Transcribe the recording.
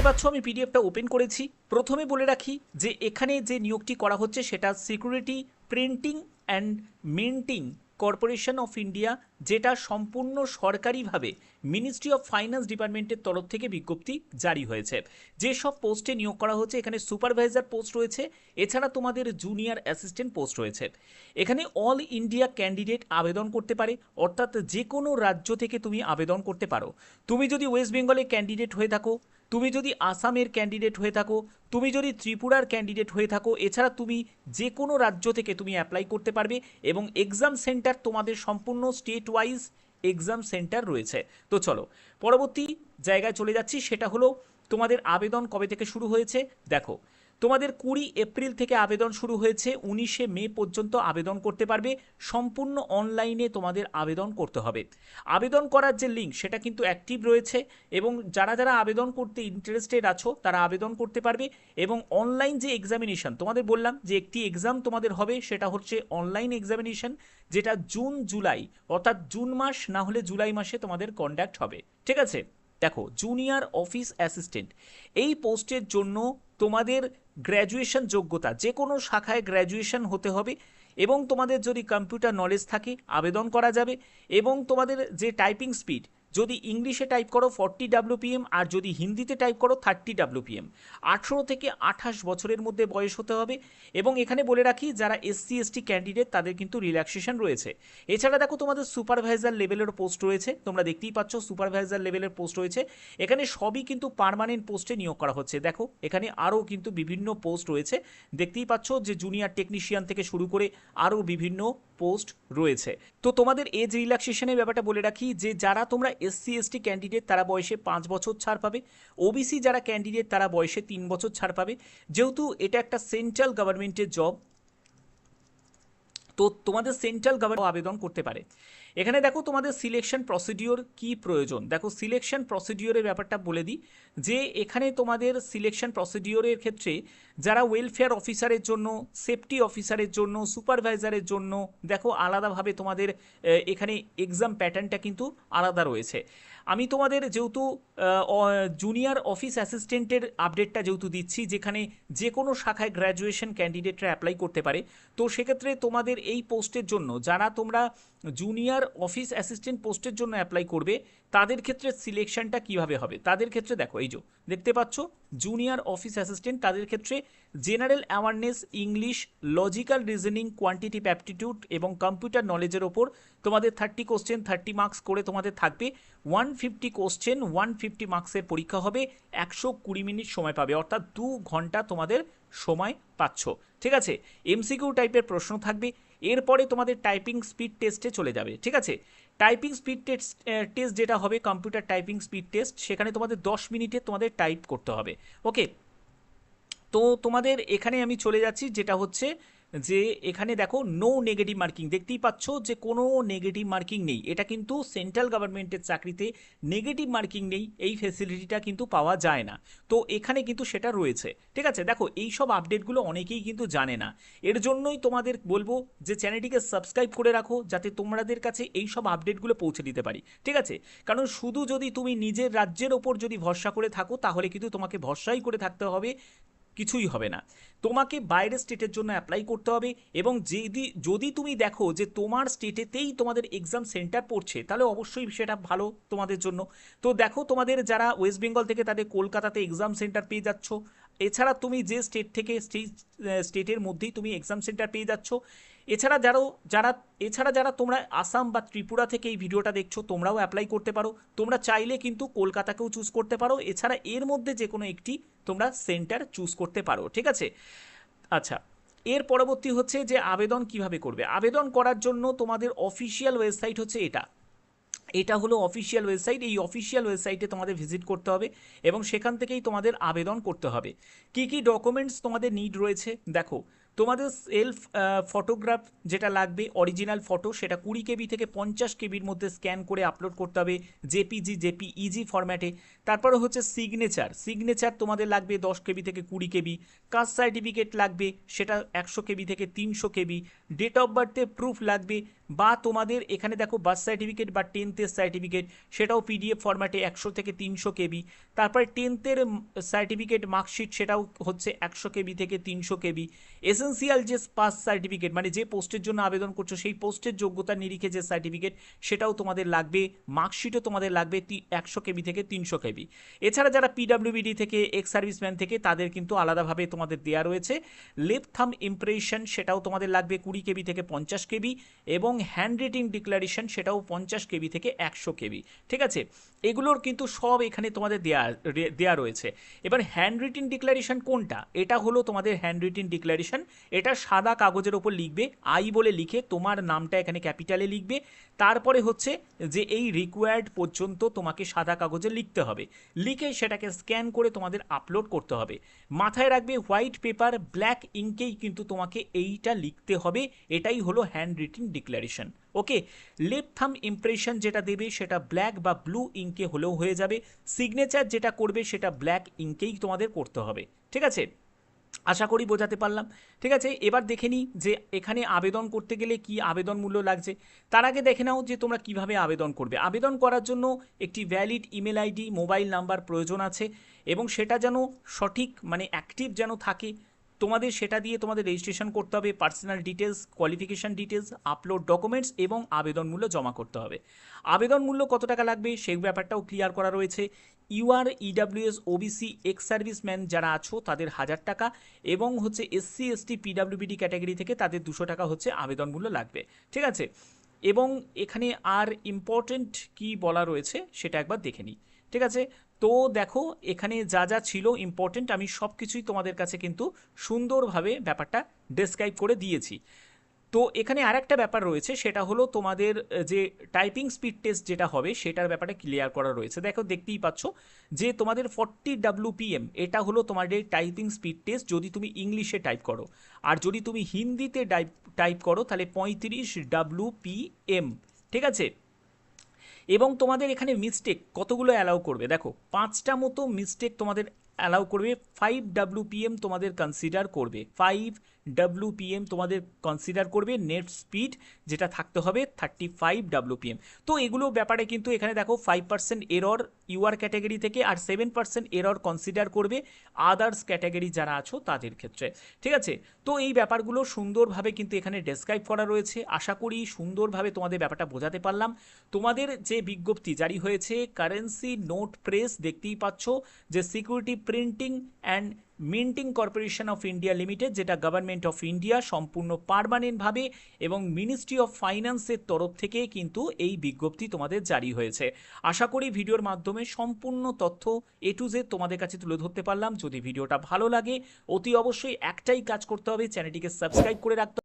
পাচ্ছ আমি পিডিএফটা ওপেন করেছি। প্রথমে বলে রাখি যে এখানে যে নিয়োগটি করা হচ্ছে সেটা security printing and minting corporation of India, যেটা সম্পূর্ণ সরকারিভাবে মিনিস্ট্রি অফ ফাইন্যান্স ডিপার্টমেন্টের তরফ থেকে বিজ্ঞপ্তি জারি হয়েছে। যেসব পোস্টে নিয়োগ করা হচ্ছে এখানে সুপারভাইজার পোস্ট রয়েছে, এছাড়া তোমাদের জুনিয়র অ্যাসিস্ট্যান্ট পোস্ট রয়েছে। এখানে অল ইন্ডিয়া ক্যান্ডিডেট আবেদন করতে পারে, অর্থাৎ যে কোনো রাজ্য থেকে তুমি আবেদন করতে পারো। তুমি যদি ওয়েস্ট বেঙ্গলের ক্যান্ডিডেট হয়ে থাকো, তুমি যদি আসামের ক্যান্ডিডেট হয়ে থাকো, তুমি যদি ত্রিপুরার ক্যান্ডিডেট হয়ে থাকো, এছাড়া তুমি যে কোনো রাজ্য থেকে তুমি অ্যাপ্লাই করতে পারবে এবং এক্সাম সেন্টার তোমাদের সম্পূর্ণ স্টেট ওয়াইজ এক্সাম সেন্টার রয়েছে। তো চলো পরবর্তী জায়গায় চলে যাচ্ছি, সেটা হলো তোমাদের আবেদন কবে থেকে শুরু হয়েছে। দেখো তোমাদের 20 এপ্রিল থেকে আবেদন শুরু হয়েছে, 19শে মে পর্যন্ত আবেদন করতে পারবে। সম্পূর্ণ অনলাইনে তোমাদের আবেদন করতে হবে। আবেদন করার যে লিঙ্ক সেটা কিন্তু অ্যাক্টিভ রয়েছে এবং যারা যারা আবেদন করতে ইন্টারেস্টেড আছো তারা আবেদন করতে পারবে। এবং অনলাইন যে এক্সামিনেশন তোমাদের বললাম যে একটি এক্সাম তোমাদের হবে, সেটা হচ্ছে অনলাইন এক্সামিনেশন, যেটা জুন জুলাই অর্থাৎ জুন মাস না হলে জুলাই মাসে তোমাদের কন্ডাক্ট হবে। ঠিক আছে, দেখো জুনিয়র অফিস অ্যাসিস্ট্যান্ট এই পোস্টের জন্য তোমাদের গ্র্যাজুয়েশন যোগ্যতা, যে কোনো শাখায় গ্র্যাজুয়েশন হতে হবে এবং তোমাদের যদি কম্পিউটার নলেজ থাকে আবেদন করা যাবে। এবং তোমাদের যে টাইপিং স্পিড, যদি ইংলিশে টাইপ করো 40 WPM আর যদি হিন্দিতে টাইপ করো 30 WPM। 18 থেকে 28 বছরের মধ্যে বয়স হতে হবে। এবং এখানে বলে রাখি যারা SC/ST ক্যান্ডিডেট তাদের কিন্তু রিল্যাক্সেশন রয়েছে। এছাড়া দেখো তোমাদের সুপারভাইজার লেভেলের পোস্ট রয়েছে, তোমরা দেখতেই পাচ্ছ সুপারভাইজার লেভেলের পোস্ট রয়েছে। এখানে সবই কিন্তু পার্মানেন্ট পোস্টে নিয়োগ করা হচ্ছে। দেখো এখানে আরও কিন্তু বিভিন্ন পোস্ট রয়েছে, দেখতেই পাচ্ছ যে জুনিয়র টেকনিশিয়ান থেকে শুরু করে আরও বিভিন্ন পোস্ট রয়েছে। তো তোমাদের এজ রিল্যাক্সেশনের ব্যাপারটা বলে রাখি যে যারা তোমরা SC/ST ক্যান্ডিডেট তারা বয়সে 5 বছর ছাড় পাবে, ওবিসি যারা ক্যান্ডিডেট তারা বয়সে 3 বছর ছাড় পাবে। যেহেতু এটা একটা সেন্ট্রাল গভর্নমেন্টের জব, তো তোমাদের সেন্ট্রাল গভর্নমেন্ট আবেদন করতে পারে। এখানে দেখো তোমাদের সিলেকশন প্রসিডিওর কি প্রয়োজন। দেখো সিলেকশন প্রসিডিওরের ব্যাপারটা বলে দিই যে এখানে তোমাদের সিলেকশন প্রসিডিওরের ক্ষেত্রে যারা ওয়েলফেয়ার অফিসারের জন্য, সেফটি অফিসারের জন্য, সুপারভাইজারের জন্য দেখো আলাদাভাবে তোমাদের এখানে এক্সাম প্যাটার্নটা কিন্তু আলাদা রয়েছে। আমি তোমাদের যেহেতু জুনিয়র অফিস অ্যাসিস্ট্যান্টের আপডেটটা যেহেতু দিচ্ছি, যেখানে যে কোনো শাখায় গ্র্যাজুয়েশন ক্যান্ডিডেটরা অ্যাপ্লাই করতে পারে, তো সেক্ষেত্রে তোমাদের এই পোস্টের জন্য যারা তোমরা জুনিয়র অফিস অ্যাসিস্ট্যান্ট পোস্টের জন্য অ্যাপ্লাই করবে তাদের ক্ষেত্রে সিলেকশনটা কিভাবে হবে। তাদের ক্ষেত্রে দেখো এই যে দেখতে পাচ্ছ জুনিয়র অফিস অ্যাসিস্ট্যান্ট, তাদের ক্ষেত্রে general awareness, English, logical reasoning, quantitative aptitude এবং কম্পিউটার নলেজের ওপর তোমাদের 30 কোশ্চেন 30 মার্কস করে তোমাদের থাকবে। 150 কোশ্চেন 150 মার্কসের পরীক্ষা হবে, 120 মিনিট সময় পাবে, অর্থাৎ 2 ঘন্টা তোমাদের সময় পাচ্ছ। ঠিক আছে, MCQ টাইপের প্রশ্ন থাকবে। এরপরে তোমাদের টাইপিং স্পিড টেস্টে চলে যাবে। ঠিক আছে, টাইপিং স্পিড টেস্ট যেটা হবে কম্পিউটার টাইপিং স্পিড টেস্ট, সেখানে তোমাদের 10 মিনিটে তোমাদের টাইপ করতে হবে। ওকে, তো তোমাদের এখানে আমি চলে যাচ্ছি, যেটা হচ্ছে যে এখানে দেখো নো নেগেটিভ মার্কিং, দেখতেই পাচ্ছ যে কোনো নেগেটিভ মার্কিং নেই। এটা কিন্তু সেন্ট্রাল গভর্নমেন্টের চাকরিতে নেগেটিভ মার্কিং নেই, এই ফেসিলিটিটা কিন্তু পাওয়া যায় না। তো এখানে কিন্তু সেটা রয়েছে। ঠিক আছে, দেখো এই সব আপডেটগুলো অনেকেই কিন্তু জানে না, এর জন্যই তোমাদের বলবো যে চ্যানেলটিকে সাবস্ক্রাইব করে রাখো যাতে তোমাদের কাছে এই সব আপডেটগুলো পৌঁছে দিতে পারি। ঠিক আছে, কারণ শুধু যদি তুমি নিজের রাজ্যের ওপর যদি ভরসা করে থাকো তাহলে কিন্তু তোমাকে ভরসাই করে থাকতে হবে, কিছুই হবে না। তোমাকে বাইরের স্টেটের জন্য অ্যাপ্লাই করতে হবে এবং যদি তুমি দেখো যে তোমার স্টেটেতেই তোমাদের এক্সাম সেন্টার পড়ছে তাহলে অবশ্যই সেটা ভালো তোমাদের জন্য। তো দেখো তোমাদের যারা ওয়েস্ট বেঙ্গল থেকে তাদের কলকাতাতে এক্সাম সেন্টার পেয়ে যাচ্ছ, এছাড়া তুমি যে স্টেট থেকে স্টেটের মধ্যেই তুমি এক্সাম সেন্টার পেয়ে যাচ্ছ। এছাড়া যারা তোমরা আসাম বা ত্রিপুরা থেকে এই ভিডিওটা দেখছো তোমরাও অ্যাপ্লাই করতে পারো। তোমরা চাইলে কিন্তু কলকাতাকেও চুজ করতে পারো, এছাড়া এর মধ্যে যে কোনো একটি তোমরা সেন্টার চুজ করতে পারো। ঠিক আছে, আচ্ছা, এর পরবর্তী হচ্ছে যে আবেদন কিভাবে করবে। আবেদন করার জন্য তোমাদের অফিসিয়াল ওয়েবসাইট হচ্ছে এটা হলো অফিসিয়াল ওয়েবসাইট। এই অফিসিয়াল ওয়েবসাইটে তোমাদের ভিজিট করতে হবে এবং সেখান থেকেই তোমাদের আবেদন করতে হবে। কি কি ডকুমেন্টস তোমাদের নিড রয়েছে দেখো, তোমাদের সেলফ ফটোগ্রাফ যেটা লাগবে, অরিজিনাল ফটো, সেটা 20 KB থেকে 50 KBর মধ্যে স্ক্যান করে আপলোড করতে হবে জেপিইজি ফরম্যাটে। তারপরে হচ্ছে সিগনেচার তোমাদের লাগবে 10 KB থেকে 20 KB। কাস্ট সার্টিফিকেট লাগবে, সেটা 100 KB থেকে 300 KB। ডেট অফ বার্থে প্রুফ লাগবে, বা তোমাদের এখানে দেখো বার্থ সার্টিফিকেট বা 10th সার্টিফিকেট, সেটাও পিডিএফ ফরম্যাটে 100 থেকে 300 কেবি। তারপরে 10th সার্টিফিকেট মার্কশিট, সেটাও হচ্ছে 100 কেবি থেকে 300 কেবি। এসেন্সিয়াল যে পাস সার্টিফিকেট, মানে যে পোস্টের জন্য আবেদন করছো সেই পোস্টের যোগ্যতার নিরিখে যে সার্টিফিকেট, সেটাও তোমাদের লাগবে। মার্কশিটও তোমাদের লাগবে 100 কেবি থেকে 300 কেবি। এছাড়া যারা পিডাব্লিউবিডি থেকে, এক্স সার্ভিসম্যান থেকে, তাদের কিন্তু আলাদাভাবে তোমাদের দেওয়া রয়েছে। লেফট থাম ইমপ্রেশন, সেটাও তোমাদের লাগবে 20 কেবি থেকে 50 কেবি। এবং হ্যান্ড রিটিং ডিক্লারেশন, সেটাও 50 কেবি থেকে 100 কেবি। ঠিক আছে, এগুলোর কিন্তু সব এখানে তোমাদের দেয়া রয়েছে। এবার হ্যান্ড রিটিং ডিক্লারেশন কোনটা? এটা হলো তোমাদের হ্যান্ড রিটিং ডিক্লারেশন। এটা সাদা কাগজের ওপর লিখবে, আই বলে লিখে তোমার নামটা এখানে ক্যাপিটালে লিখবে। তারপরে হচ্ছে যে এই রিকোয়ার্ড পর্যন্ত তোমাকে সাদা কাগজে লিখতে হবে, লিখে সেটাকে স্ক্যান করে তোমাদের আপলোড করতে হবে। মাথায় রাখবে, হোয়াইট পেপার ব্ল্যাক ইঙ্কেই কিন্তু তোমাকে এইটা লিখতে হবে। এটাই হলো হ্যান্ড রিটিং ডিক্লারেশন। ওকে, লেফট থাম ইমপ্রেশন যেটা দেবে সেটা ব্ল্যাক বা ব্লু ইঙ্কে হলেও হয়ে যাবে। সিগনেচার যেটা করবে সেটা ব্ল্যাক ইঙ্কেই তোমাদের করতে হবে। ঠিক আছে, আশা করি বোঝাতে পারলাম। ঠিক আছে, এবার দেখে নিই যে এখানে আবেদন করতে গেলে কি আবেদন মূল্য লাগছে। তার আগে দেখে নাও যে তোমরা কিভাবে আবেদন করবে। আবেদন করার জন্য একটি valid email ID, mobile number প্রয়োজন আছে, এবং সেটা যেন সঠিক মানে অ্যাক্টিভ যেন থাকে। তোমাদের সেটা দিয়ে তোমাদের রেজিস্ট্রেশন করতে হবে, personal details, qualification details, upload documents এবং আবেদন মূল্য জমা করতে হবে। আবেদন মূল্য কত টাকা লাগবে সেই ব্যাপারটাও ক্লিয়ার করা রয়েছে। UR, EWS, OBC, ex serviceman যারা আছো তাদের 1000 টাকা, এবং হচ্ছে এসসি, এসটি, পিডাব্লিউবিডি ক্যাটাগরি থেকে তাদের 200 টাকা হচ্ছে আবেদন মূল্য লাগবে। ঠিক আছে, এবং এখানে আর ইম্পর্টেন্ট কি বলা রয়েছে সেটা একবার দেখে নিই। ঠিক আছে, তো দেখো এখানে যা যা ছিল ইম্পর্টেন্ট আমি সব কিছুই তোমাদের কাছে কিন্তু সুন্দরভাবে ব্যাপারটা ডেসক্রাইব করে দিয়েছি। তো এখানে আর একটা ব্যাপার রয়েছে, সেটা হলো তোমাদের যে টাইপিং স্পিড টেস্ট যেটা হবে সেটার ব্যাপারে ক্লিয়ার করা রয়েছে। দেখো দেখতেই পাচ্ছ যে তোমাদের 40 WPM এটা হলো তোমাদের টাইপিং স্পিড টেস্ট যদি তুমি ইংলিশে টাইপ করো, আর যদি তুমি হিন্দিতে টাইপ করো তাহলে 35 WPM। ঠিক আছে, এবং তোমাদের এখানে মিস্টেক কতগুলো অ্যালাউ করবে, দেখো 5টা মতো মিস্টেক তোমাদের অ্যালাউ করবে। 5 WPM তোমাদের কনসিডার করবে, 5 WPM তোমাদের কনসিডার করবে। নেট স্পিড যেটা থাকতে হবে 35 WPM। তো এগুলো ব্যাপারে কিন্তু এখানে দেখো 5% এরর ইউআর ক্যাটাগরি থেকে, আর 7% এরর কনসিডার করবে আদার্স ক্যাটাগরি যারা আছো তাদের ক্ষেত্রে। ঠিক আছে, তো এই ব্যাপারগুলো সুন্দরভাবে কিন্তু এখানে ডেসক্রাইব করা রয়েছে। আশা করি সুন্দরভাবে তোমাদের ব্যাপারটা বোঝাতে পারলাম। তোমাদের যে বিজ্ঞপ্তি জারি হয়েছে কারেন্সি নোট প্রেস, দেখতেই পাচ্ছ যে security printing and minting corporation of India limited, যেটা গভর্নমেন্ট অফ ইন্ডিয়া সম্পূর্ণ পার্মানেন্টভাবে এবং মিনিস্ট্রি অফ ফাইন্যান্সের তরফ থেকে কিন্তু এই বিজ্ঞপ্তি তোমাদের জারি হয়েছে। আশা করি ভিডিওর মাধ্যমে সম্পূর্ণ তথ্য A to Z তোমাদের কাছে তুলে ধরতে পারলাম। যদি ভিডিওটা ভালো লাগে অতি অবশ্যই একটাই কাজ করতে হবে, চ্যানেলটিকে সাবস্ক্রাইব করে রাখতে হবে।